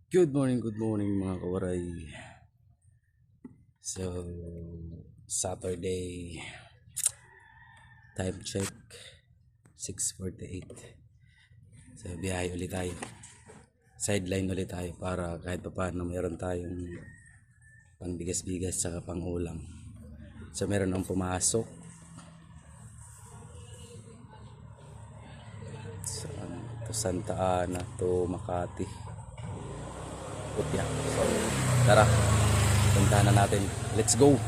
Good morning mga kawaray. So, Saturday, time check, 6:48. So, biyahe ulit tayo. Sideline ulit tayo para kahit pa paano meron tayong pangbigas-bigas saka pang ulam. So, meron ang pumasok. To Santa Ana, to Makati. Putya. So, tara. Puntahan na natin. Let's go!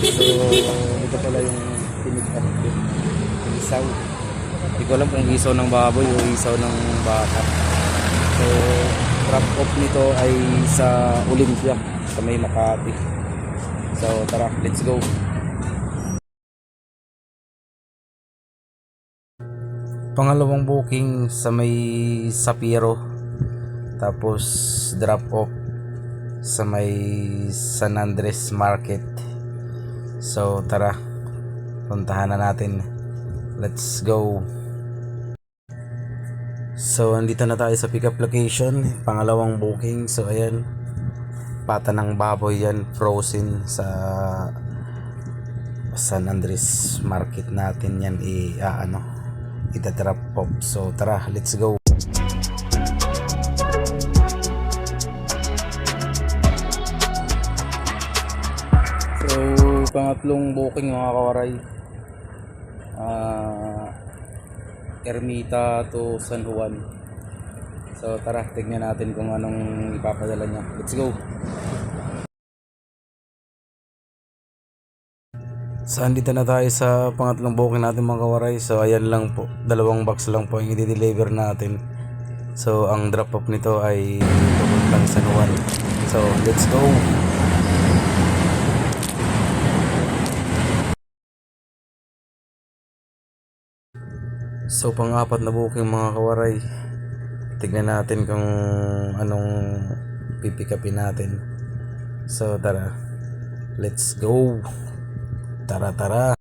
So, ito pala yung pinag-up ko. Isaw. Hindi ko alam kung isaw ng baboy o isaw ng baka. So, drop off nito ay sa Olympia, sa may Makati. So, tara, let's go. Pangalawang booking sa may Sapiro. Tapos, drop off sa may San Andres Market. So, tara, puntahan na natin. Let's go. So, andito na tayo sa pickup location. Pangalawang booking. So, ayan. Pata ng baboy yan. Frozen sa San Andres Market natin yan. Ita-drop off. So, tara, let's go. So, pangatlong booking mga kawaray. Ermita to San Juan. So tara, tignan natin kung anong ipapadala niya. Let's go. So andito na tayo sa pangatlong booking natin mga kawaray. So ayan lang po, dalawang box lang po yung i-deliver natin. So ang drop off nito ay papuntang San Juan. So let's go. So pang-apat na booking mga kawaray. Tignan natin kung anong pipikapin natin. So tara, let's go. Tara.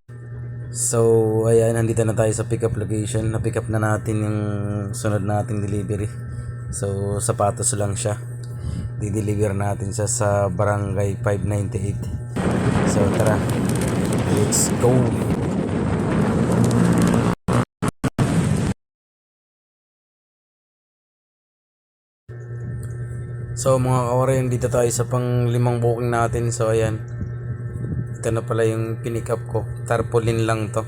So ayan, nandito na tayo sa pickup location. Na-pick up na natin yung sunod nating delivery. So sapatos lang siya. Di-deliver natin siya sa Barangay 598. So tara, let's go. So mga kawaray, dito tayo sa pang limang booking natin. So ayan, ito na pala yung pinick up ko. Tarpaulin lang to.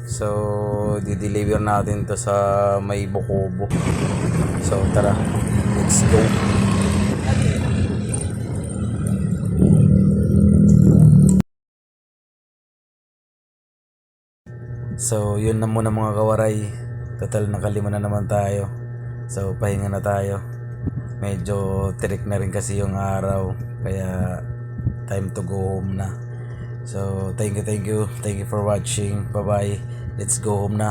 So di-deliver natin to sa may Bukobo. So tara, let's go. So yun na muna mga kawaray. Total nakalima na naman tayo. So pahinga na tayo. Medyo tirik na rin kasi yung araw, kaya time to go home na. So thank you for watching. Bye bye, let's go home na.